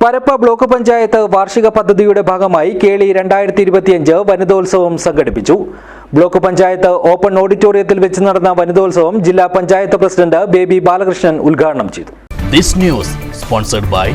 Parappa block panchayat വാർഷിക പദ്ധതിയുടെ ഭാഗമായി കേളി 2025 വനിതോത്സവം സംഘടിപ്പിച്ചു. ബ്ലോക്ക് പഞ്ചായത്ത് ഓപ്പൺ ഓഡിറ്റോറിയത്തിൽ വെച്ച് നടന്ന വനിതോത്സവം ജില്ലാ പഞ്ചായത്ത് പ്രസിഡന്റ് ബേബി ബാലകൃഷ്ണൻ ഉദ്ഘാടനം ചെയ്തു. This news sponsored by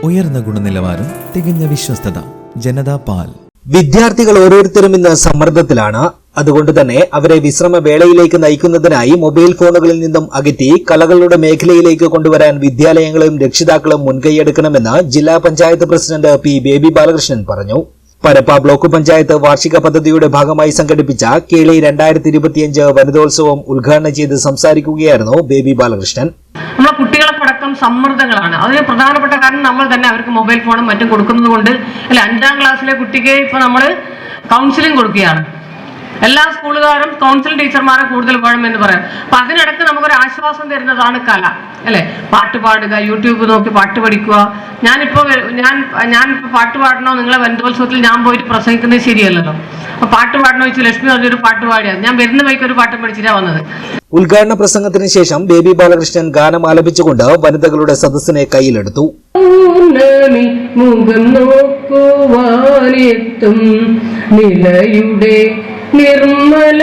ഉയർന്ന ഗുണനിലവാരം, തികഞ്ഞ വിശ്വസ്തത, ജനതാ പാൽ. വിദ്യാർത്ഥികൾ ഓരോരുത്തരും ഇന്ന് സമ്മർദ്ദത്തിലാണ്. അതുകൊണ്ട് തന്നെ അവരെ വിശ്രമവേളയിലേക്ക് നയിക്കുന്നതിനായി മൊബൈൽ ഫോണുകളിൽ നിന്നും അകറ്റി കലകളുടെ മേഖലയിലേക്ക് കൊണ്ടുവരാൻ വിദ്യാലയങ്ങളും രക്ഷിതാക്കളും മുൻകൈയെടുക്കണമെന്ന് ജില്ലാ panchayat president P baby Balakrishnan പറഞ്ഞു. പരപ്പ ബ്ലോക്ക് പഞ്ചായത്ത് വാർഷിക പദ്ധതിയുടെ ഭാഗമായി സംഘടിപ്പിച്ച കേളി 2025 വനിതോത്സവം ഉദ്ഘാടനം ചെയ്ത് സംസാരിക്കുകയായിരുന്നു ബേബി ബാലകൃഷ്ണൻ. നമ്മുടെ കുട്ടികൾക്കടക്കം സമ്മർദ്ദങ്ങളാണ്. അതിന് പ്രധാനപ്പെട്ട കാരണം നമ്മൾ തന്നെ അവർക്ക് മൊബൈൽ ഫോണും മറ്റും കൊടുക്കുന്നത് കൊണ്ട് അല്ലെ 5ാം ക്ലാസ്സിലെ കുട്ടിക്ക് ഇപ്പൊ നമ്മൾ കൗൺസിലിംഗ് കൊടുക്കുകയാണ്. എല്ലാ സ്കൂളുകാരും കൗൺസിൽ ടീച്ചർമാരെ കൂടുതൽ വേണമെന്ന് പറയാം. അപ്പൊ അതിനിടയ്ക്ക് നമുക്കൊരു ആശ്വാസം തരുന്നതാണ് കല അല്ലെ. പാട്ട് പാടുക, യൂട്യൂബ് നോക്കി പാട്ട് പഠിക്കുക. ഞാനിപ്പോ പാട്ട് പാടണോ, നിങ്ങളെ വനിതോത്സവത്തിൽ ഞാൻ പോയിട്ട് പ്രസംഗിക്കുന്നത് ശരിയല്ലല്ലോ. അപ്പൊ പാട്ട് പാടണോ വെച്ച് ലക്ഷ്മി പറഞ്ഞൊരു പാട്ട് പാടിയത് ഞാൻ വരുന്ന വഴിക്ക് ഒരു പാട്ടും പഠിച്ചിട്ടാ വന്നത്. ഉദ്ഘാടന പ്രസംഗത്തിന് ശേഷം ബേബി ബാലകൃഷ്ണൻ ഗാനം ആലപിച്ചുകൊണ്ട് വനിതകളുടെ സദസ്സിനെ കയ്യിലെടുത്തു. മുഖം നോക്കുവാനെത്തും നിലയുടെ നിർമ്മല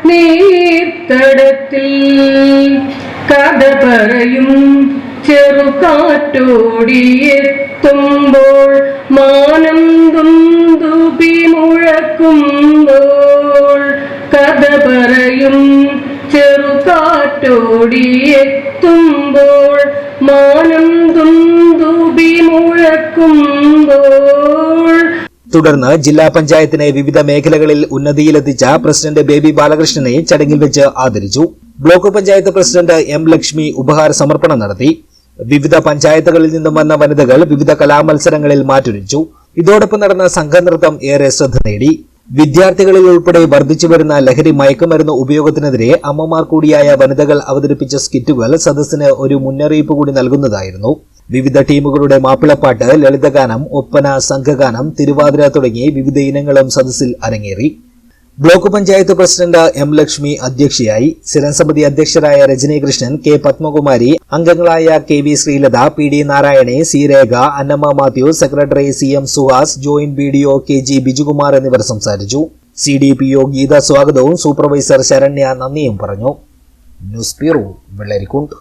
നീർത്തടത്തിൽ കഥ പറയും ചെറുകാറ്റോടിയെത്തുമ്പോൾ മാനം തുമ്പി മുഴക്കുമ്പോൾ കഥ പറയും ചെറുകാറ്റോടിയെത്തുമ്പോൾ മാനം തുമ്പി മുഴക്കുമ്പോൾ. തുടർന്ന് ജില്ലാ പഞ്ചായത്തിനെ വിവിധ മേഖലകളിൽ ഉന്നതിയിലെത്തിച്ച പ്രസിഡന്റ് ബേബി ബാലകൃഷ്ണനെ ചടങ്ങിൽ വെച്ച് ആദരിച്ചു. Block panchayat president M Lakshmi ഉപഹാര സമർപ്പണം നടത്തി. വിവിധ പഞ്ചായത്തുകളിൽ നിന്നും വന്ന വനിതകൾ വിവിധ കലാമത്സരങ്ങളിൽ മാറ്റുരച്ചു. ഇതോടൊപ്പം നടന്ന സംഘനൃത്തം ഏറെ ശ്രദ്ധ നേടി. വിദ്യാർത്ഥികളിൽ ഉൾപ്പെടെ വർദ്ധിച്ചുവരുന്ന ലഹരി മയക്കുമരുന്ന് ഉപയോഗത്തിനെതിരെ അമ്മമാർ കൂടിയായ വനിതകൾ അവതരിപ്പിച്ച സ്കിറ്റുകൾ സദസ്സിന് ഒരു മുന്നറിയിപ്പ് കൂടി നൽകുന്നതായിരുന്നു. വിവിധ ടീമുകളുടെ മാപ്പിളപ്പാട്ട്, ലളിതഗാനം, ഒപ്പന, സംഘഗാനം, തിരുവാതിര തുടങ്ങി വിവിധ ഇനങ്ങളും സദസ്സിൽ അരങ്ങേറി. Block panchayat president M Lakshmi അധ്യക്ഷയായി. സ്ഥിരം സമിതി അധ്യക്ഷരായ രജനി കൃഷ്ണൻ, കെ പത്മകുമാരി, അംഗങ്ങളായ K V Sreelatha, P D Narayani, C Rekha, Annamma Mathew, secretary C M Suhas, joint BDO K G Bijukumar എന്നിവർ സംസാരിച്ചു. CDPO ഗീത സ്വാഗതവും സൂപ്പർവൈസർ ശരണ്യ നന്ദിയും പറഞ്ഞു. News bureau, Vellarikundu.